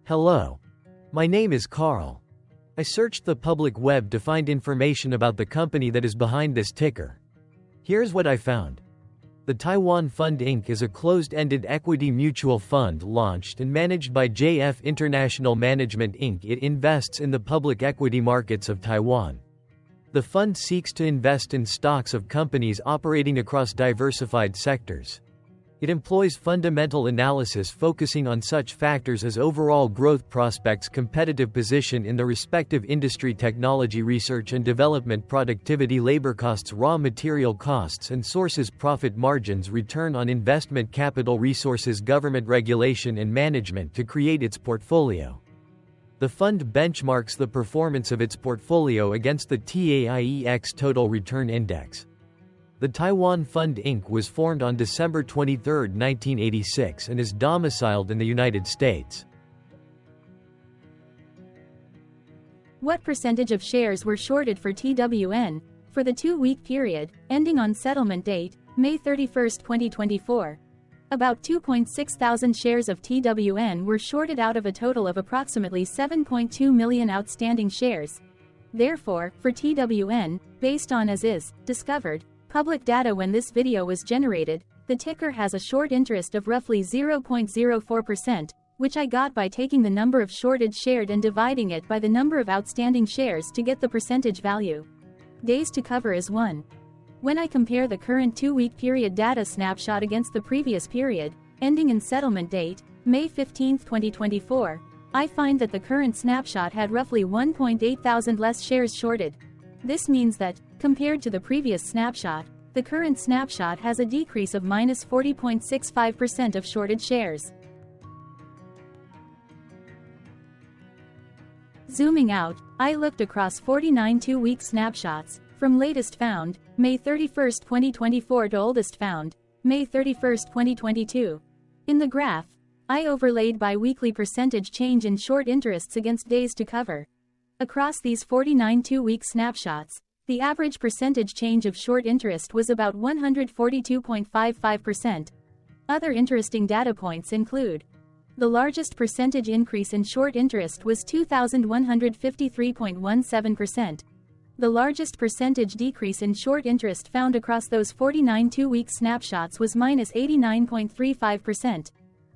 Hello. My name is Carl. I searched the public web to find information about the company that is behind this ticker. Here's what I found. The Taiwan Fund Inc. is a closed-ended equity mutual fund launched and managed by JF International Management Inc. It invests in the public equity markets of Taiwan. The fund seeks to invest in stocks of companies operating across diversified sectors. It employs fundamental analysis focusing on such factors as overall growth prospects, competitive position in the respective industry, technology, research and development, productivity, labor costs, raw material costs and sources, profit margins, return on investment, capital resources, government regulation and management to create its portfolio. The fund benchmarks the performance of its portfolio against the TAIEX Total Return Index. The Taiwan Fund Inc. was formed on December 23, 1986 and is domiciled in the United States. What percentage of shares were shorted for TWN for the 2-week period, ending on settlement date, May 31, 2024? About 2.6 thousand shares of TWN were shorted out of a total of approximately 7.2 million outstanding shares. Therefore, for TWN, based on as is discovered public data when this video was generated, the ticker has a short interest of roughly 0.04%, which I got by taking the number of shorted shared and dividing it by the number of outstanding shares to get the percentage value. Days to cover is 1. When I compare the current 2-week period data snapshot against the previous period, ending in settlement date, May 15, 2024, I find that the current snapshot had roughly 1.8 thousand less shares shorted. This means that, compared to the previous snapshot, the current snapshot has a decrease of minus 40.65% of shorted shares. Zooming out, I looked across 49 2-week snapshots, from latest found, May 31, 2024 to oldest found, May 31, 2022. In the graph, I overlaid bi-weekly percentage change in short interests against days to cover. Across these 49 2-week snapshots, the average percentage change of short interest was about 142.55%. Other interesting data points include: the largest percentage increase in short interest was 2,153.17%. The largest percentage decrease in short interest found across those 49 2-week snapshots was minus 89.35%.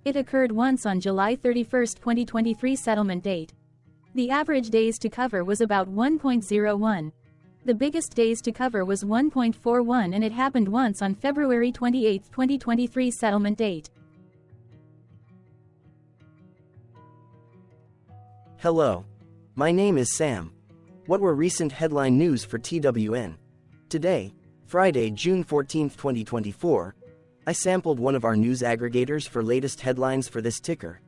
It occurred once on July 31, 2023 settlement date. The average days to cover was about 1.01. The biggest days to cover was 1.41 and it happened once on February 28, 2023 settlement date. Hello. My name is Sam. What were recent headline news for TWN? Today, Friday, June 14, 2024, I sampled one of our news aggregators for latest headlines for this ticker.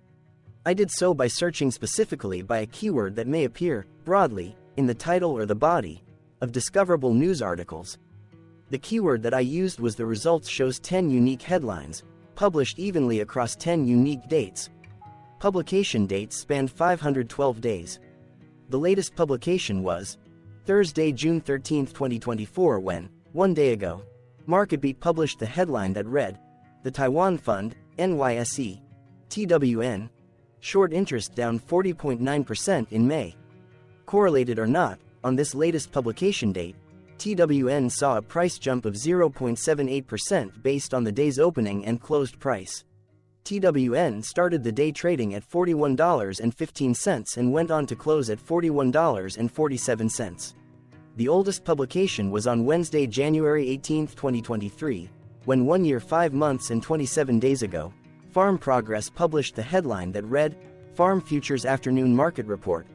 I did so by searching specifically by a keyword that may appear, broadly, in the title or the body of discoverable news articles. The keyword that I used was the results shows 10 unique headlines, published evenly across 10 unique dates. Publication dates spanned 512 days. The latest publication was Thursday, June 13, 2024 when, 1 day ago, MarketBeat published the headline that read, "The Taiwan Fund, NYSE, TWN, short interest down 40.9% in May." Correlated or not, on this latest publication date, TWN saw a price jump of 0.78% based on the day's opening and closed price. TWN started the day trading at $41.15 and went on to close at $41.47. The oldest publication was on Wednesday, January 18, 2023, when 1 year, 5 months and 27 days ago, Farm Progress published the headline that read, "Farm Futures Afternoon Market Report."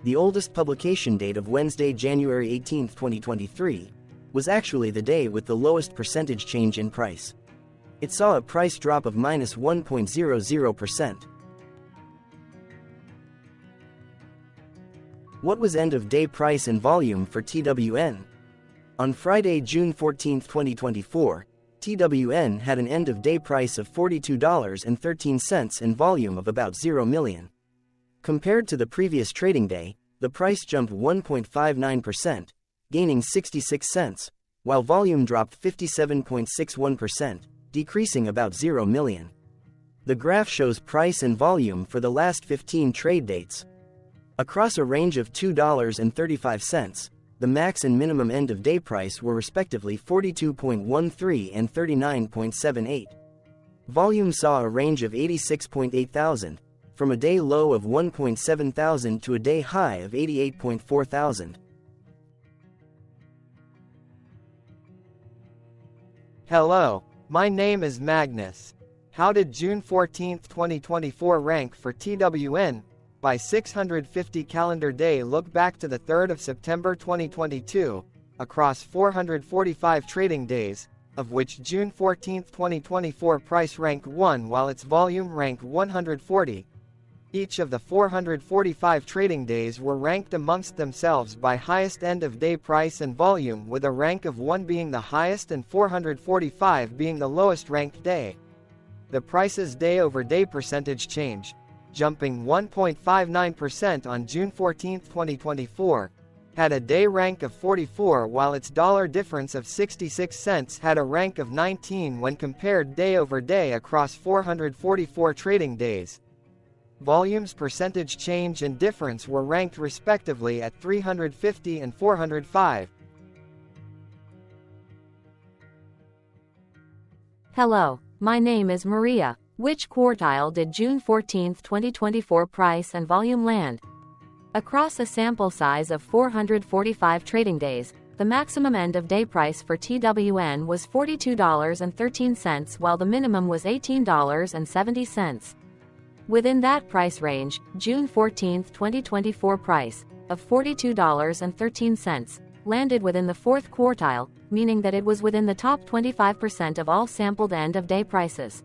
The oldest publication date of Wednesday, January 18, 2023, was actually the day with the lowest percentage change in price. It saw a price drop of minus 1.00%. What was end-of-day price and volume for TWN? On Friday, June 14, 2024, TWN had an end-of-day price of $42.13 and volume of about 0 million. Compared to the previous trading day, the price jumped 1.59%, gaining 66 cents, while volume dropped 57.61%, decreasing about 0 million. The graph shows price and volume for the last 15 trade dates. Across a range of $2.35, the max and minimum end-of-day price were respectively 42.13 and 39.78. Volume saw a range of 86.8 thousand, from a day low of 1.7 thousand to a day high of 88.4 thousand. Hello, my name is Magnus. How did June 14, 2024 rank for TWN? By 650 calendar day look back to the 3rd of September 2022, across 445 trading days, of which June 14, 2024 price ranked 1 while its volume ranked 140. Each of the 445 trading days were ranked amongst themselves by highest end-of-day price and volume, with a rank of 1 being the highest and 445 being the lowest ranked day. The price's day-over-day percentage change, jumping 1.59% on June 14, 2024, had a day rank of 44 while its dollar difference of 66 cents had a rank of 19 when compared day over day across 444 trading days. Volume's percentage change and difference were ranked respectively at 350 and 405. Hello, my name is Maria. Which quartile did June 14, 2024 price and volume land? Across a sample size of 445 trading days, the maximum end-of-day price for TWN was $42.13 while the minimum was $18.70. Within that price range, June 14, 2024 price, of $42.13, landed within the fourth quartile, meaning that it was within the top 25% of all sampled end-of-day prices.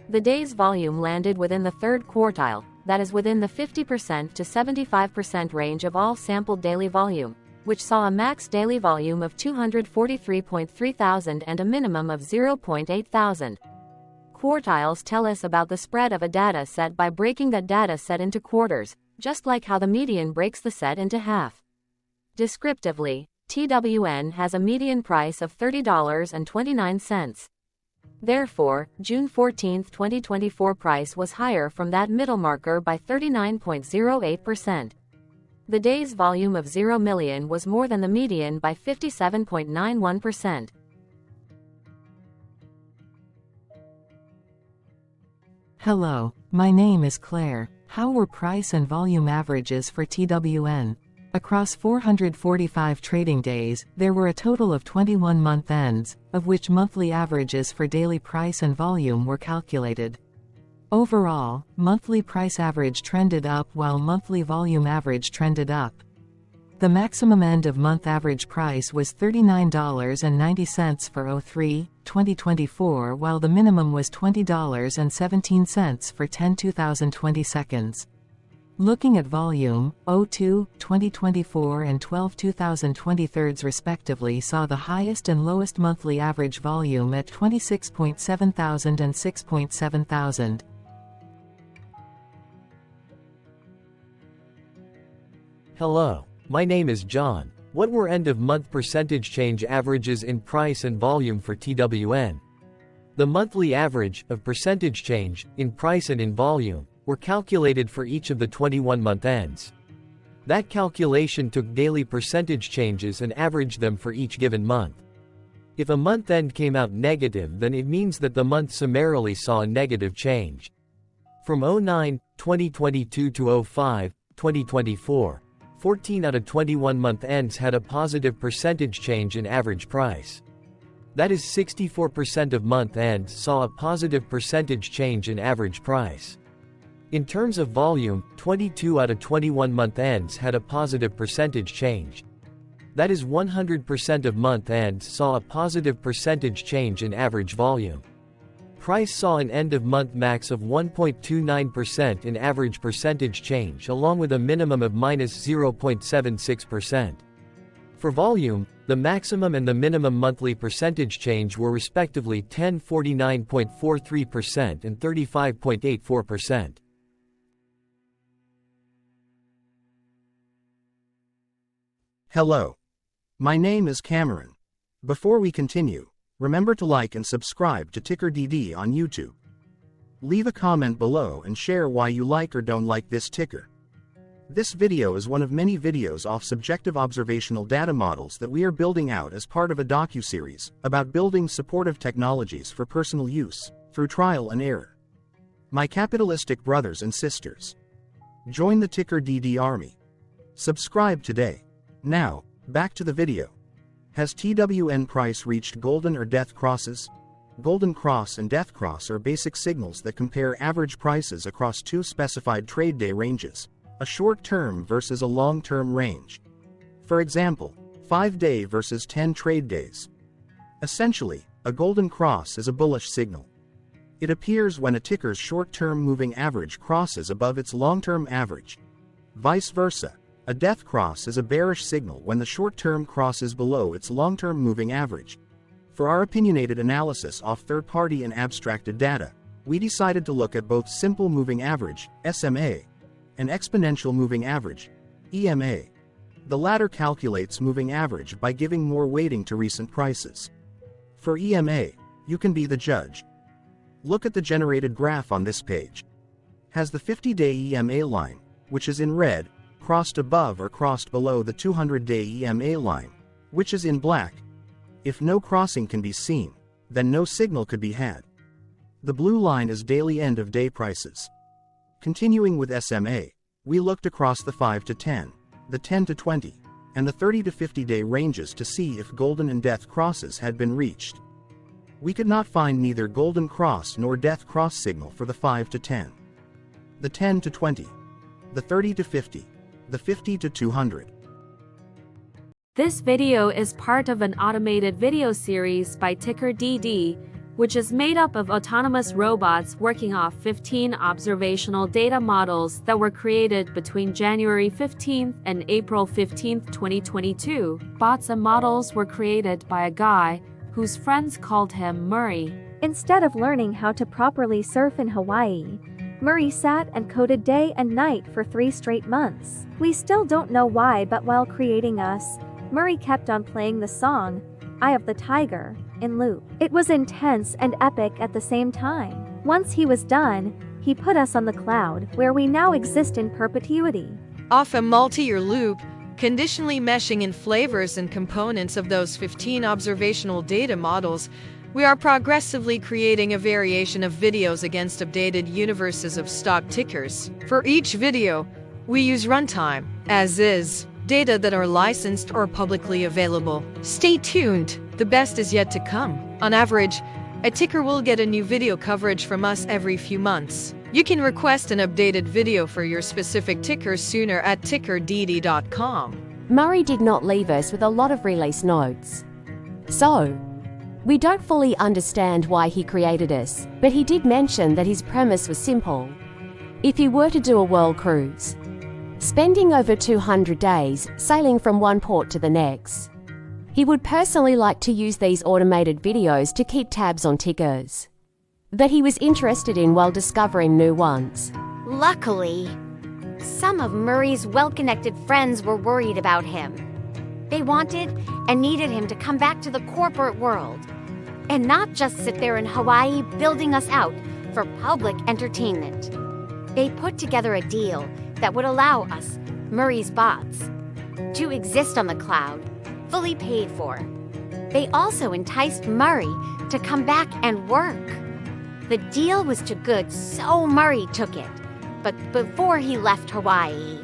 The day's volume landed within the third quartile, that is within the 50% to 75% range of all sampled daily volume, which saw a max daily volume of 243.3 thousand and a minimum of 0.8 thousand. Quartiles tell us about the spread of a data set by breaking that data set into quarters, just like how the median breaks the set into half. Descriptively, TWN has a median price of $30.29. Therefore, June 14, 2024 price was higher from that middle marker by 39.08%. The day's volume of 0 million was more than the median by 57.91%. Hello, my name is Claire. How were price and volume averages for TWN? Across 445 trading days, there were a total of 21 month ends, of which monthly averages for daily price and volume were calculated. Overall, monthly price average trended up while monthly volume average trended up. The maximum end-of-month average price was $39.90 for 03/2024 while the minimum was $20.17 for 10/2020 seconds. Looking at volume, 02/2024 and 12/2023 respectively saw the highest and lowest monthly average volume at 26.7 thousand and 6.7 thousand. Hello, my name is John. What were end-of-month percentage change averages in price and volume for TWN? The monthly average of percentage change in price and in volume were calculated for each of the 21-month ends. That calculation took daily percentage changes and averaged them for each given month. If a month end came out negative, then it means that the month summarily saw a negative change. From 09/2022 to 05/2024, 14 out of 21 month ends had a positive percentage change in average price. That is 64% of month ends saw a positive percentage change in average price. In terms of volume, 22 out of 21 month ends had a positive percentage change. That is 100% of month ends saw a positive percentage change in average volume. Price saw an end-of-month max of 1.29% in average percentage change along with a minimum of -0.76%. For volume, the maximum and the minimum monthly percentage change were respectively 1049.43% and 35.84%. Hello. My name is Cameron. Before we continue, remember to like and subscribe to TickerDD on YouTube. Leave a comment below and share why you like or don't like this ticker. This video is one of many videos off subjective observational data models that we are building out as part of a docuseries about building supportive technologies for personal use, through trial and error. My capitalistic brothers and sisters, join the TickerDD army. Subscribe today. Now, back to the video. Has TWN price reached golden or death crosses? Golden cross and death cross are basic signals that compare average prices across two specified trade day ranges, a short-term versus a long-term range. For example, 5-day versus 10 trade days. Essentially, a golden cross is a bullish signal. It appears when a ticker's short-term moving average crosses above its long-term average. Vice versa, a death cross is a bearish signal when the short-term crosses below its long-term moving average. For our opinionated analysis off third-party and abstracted data, we decided to look at both simple moving average, SMA, and exponential moving average, EMA. The latter calculates moving average by giving more weighting to recent prices. For EMA, you can be the judge. Look at the generated graph on this page. Has the 50-day EMA line, which is in red, crossed above or crossed below the 200-day EMA line, which is in black? If no crossing can be seen, then no signal could be had. The blue line is daily end-of-day prices. Continuing with SMA, we looked across the 5 to 10, the 10 to 20, and the 30 to 50-day ranges to see if golden and death crosses had been reached. We could not find neither golden cross nor death cross signal for the 5 to 10, the 10 to 20, the 30 to 50, the 50 to 200. This video is part of an automated video series by TickerDD, which is made up of autonomous robots working off 15 observational data models that were created between January 15th and April 15th, 2022. Bots and models were created by a guy whose friends called him Murray. Instead of learning how to properly surf in Hawaii, Murray sat and coded day and night for 3 straight months. We still don't know why, but while creating us, Murray kept on playing the song, Eye of the Tiger, in loop. It was intense and epic at the same time. Once he was done, he put us on the cloud, where we now exist in perpetuity. Off a multi-year loop, conditionally meshing in flavors and components of those 15 observational data models, we are progressively creating a variation of videos against updated universes of stock tickers. For each video, we use runtime, as is, data that are licensed or publicly available. Stay tuned, the best is yet to come. On average, a ticker will get a new video coverage from us every few months. You can request an updated video for your specific ticker sooner at TickerDD.com. Murray did not leave us with a lot of release notes. So, we don't fully understand why he created us, but he did mention that his premise was simple. If he were to do a world cruise, spending over 200 days sailing from one port to the next, he would personally like to use these automated videos to keep tabs on tickers that he was interested in while discovering new ones. Luckily, some of Murray's well-connected friends were worried about him. They wanted and needed him to come back to the corporate world and not just sit there in Hawaii building us out for public entertainment. They put together a deal that would allow us, Murray's bots, to exist on the cloud, fully paid for. They also enticed Murray to come back and work. The deal was too good, so Murray took it. But before he left Hawaii,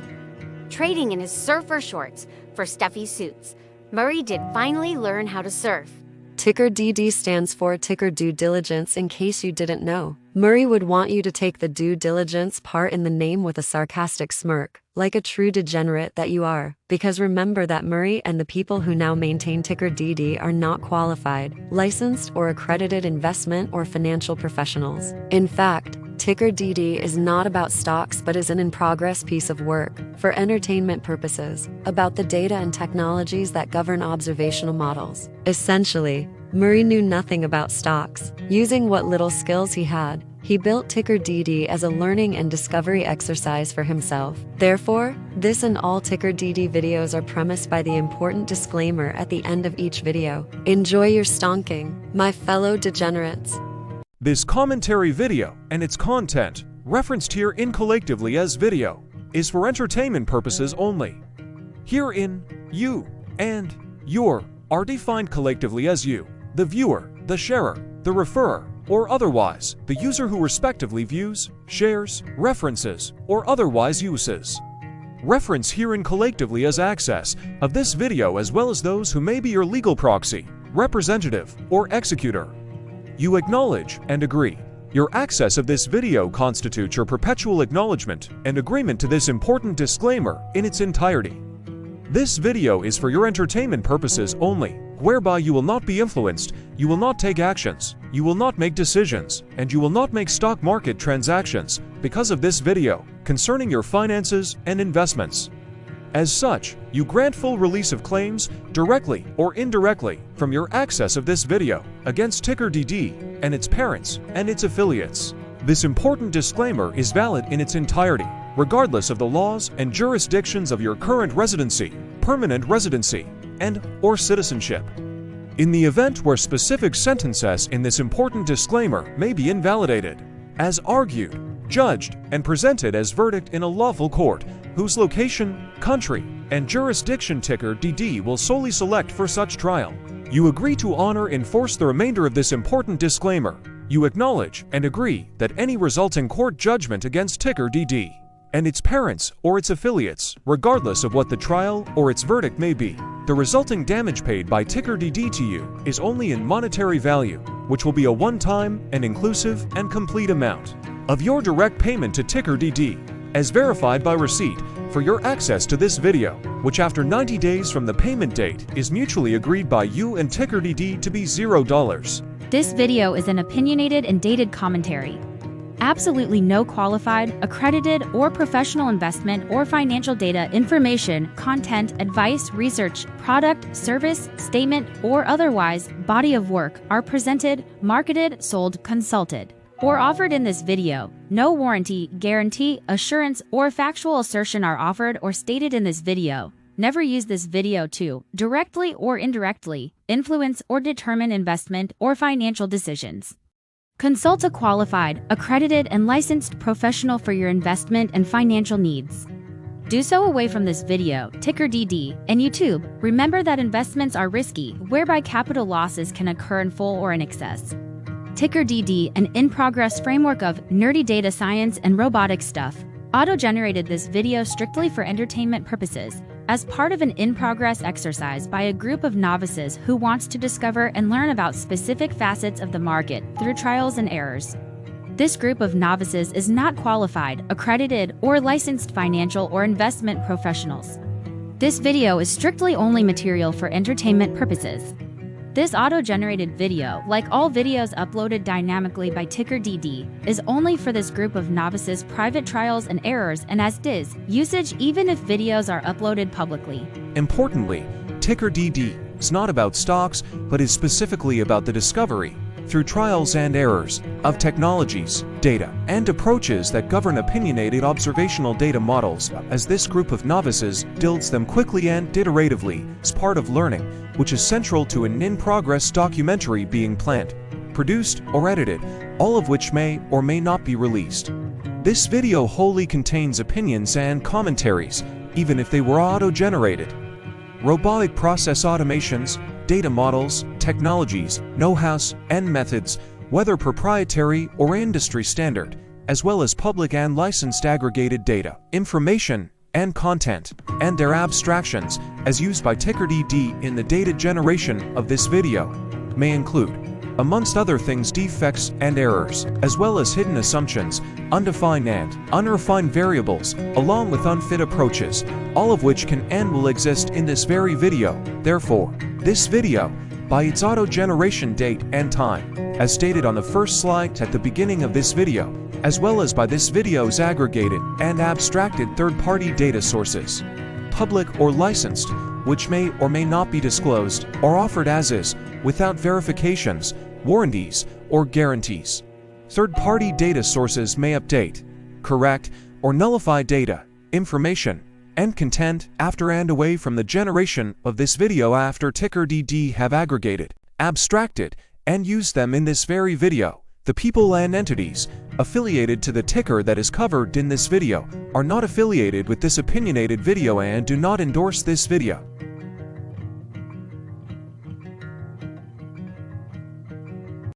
trading in his surfer shorts for stuffy suits, Murray did finally learn how to surf. TickerDD stands for Ticker Due Diligence, in case you didn't know. Murray would want you to take the due diligence part in the name with a sarcastic smirk, like a true degenerate that you are. Because remember that Murray and the people who now maintain TickerDD are not qualified, licensed, or accredited investment or financial professionals. In fact, TickerDD is not about stocks but is an in-progress piece of work, for entertainment purposes, about the data and technologies that govern observational models. Essentially, Murray knew nothing about stocks. Using what little skills he had, he built TickerDD as a learning and discovery exercise for himself. Therefore, this and all TickerDD videos are premised by the important disclaimer at the end of each video. Enjoy your stonking, my fellow degenerates. This commentary video and its content, referenced here collectively as video, is for entertainment purposes only. Herein, you and your are defined collectively as you, the viewer, the sharer, the referrer, or otherwise, the user who respectively views, shares, references, or otherwise uses. Reference herein collectively as access of this video as well as those who may be your legal proxy, representative, or executor. You acknowledge and agree. Your access of this video constitutes your perpetual acknowledgement and agreement to this important disclaimer in its entirety. This video is for your entertainment purposes only, whereby you will not be influenced, you will not take actions, you will not make decisions, and you will not make stock market transactions because of this video concerning your finances and investments. As such, you grant full release of claims, directly or indirectly, from your access of this video against TickerDD and its parents and its affiliates. This important disclaimer is valid in its entirety, regardless of the laws and jurisdictions of your current residency, permanent residency, and/or citizenship. In the event where specific sentences in this important disclaimer may be invalidated, as argued, judged, and presented as verdict in a lawful court, whose location, country, and jurisdiction TickerDD will solely select for such trial, you agree to honor and enforce the remainder of this important disclaimer. You acknowledge and agree that any resulting court judgment against TickerDD and its parents or its affiliates, regardless of what the trial or its verdict may be, the resulting damage paid by TickerDD to you is only in monetary value, which will be a one-time and inclusive and complete amount of your direct payment to TickerDD, as verified by receipt, for your access to this video, which after 90 days from the payment date is mutually agreed by you and TickerDD to be $0. This video is an opinionated and dated commentary. Absolutely no qualified, accredited, or professional investment or financial data, information, content, advice, research, product, service, statement, or otherwise body of work are presented, marketed, sold, consulted, or offered in this video. No warranty, guarantee, assurance, or factual assertion are offered or stated in this video. Never use this video to, directly or indirectly, influence or determine investment or financial decisions. Consult a qualified, accredited, and licensed professional for your investment and financial needs. Do so away from this video, TickerDD, and YouTube. Remember that investments are risky, whereby capital losses can occur in full or in excess. TickerDD, an in-progress framework of nerdy data science and robotic stuff, auto-generated this video strictly for entertainment purposes, as part of an in-progress exercise by a group of novices who wants to discover and learn about specific facets of the market through trials and errors. This group of novices is not qualified, accredited, or licensed financial or investment professionals. This video is strictly only material for entertainment purposes. This auto-generated video, like all videos uploaded dynamically by TickerDD, is only for this group of novices' private trials and errors and as is usage even if videos are uploaded publicly. Importantly, TickerDD is not about stocks, but is specifically about the discovery, through trials and errors, of technologies, data, and approaches that govern opinionated observational data models, as this group of novices builds them quickly and iteratively as part of learning, which is central to an in-progress documentary being planned, produced, or edited, all of which may or may not be released. This video wholly contains opinions and commentaries, even if they were auto-generated. Robotic process automations, data models, technologies, know-hows, and methods, whether proprietary or industry standard, as well as public and licensed aggregated data, information, and content, and their abstractions, as used by TickerDD in the data generation of this video, may include, amongst other things, defects and errors, as well as hidden assumptions, undefined and unrefined variables, along with unfit approaches, all of which can and will exist in this very video. Therefore, this video, by its auto-generation date and time, as stated on the first slide at the beginning of this video, as well as by this video's aggregated and abstracted third-party data sources, public or licensed, which may or may not be disclosed or offered as is, without verifications, warranties, or guarantees. Third-party data sources may update, correct, or nullify data, information, and content after and away from the generation of this video after TickerDD have aggregated, abstracted, and used them in this very video. The people and entities affiliated to the ticker that is covered in this video are not affiliated with this opinionated video and do not endorse this video.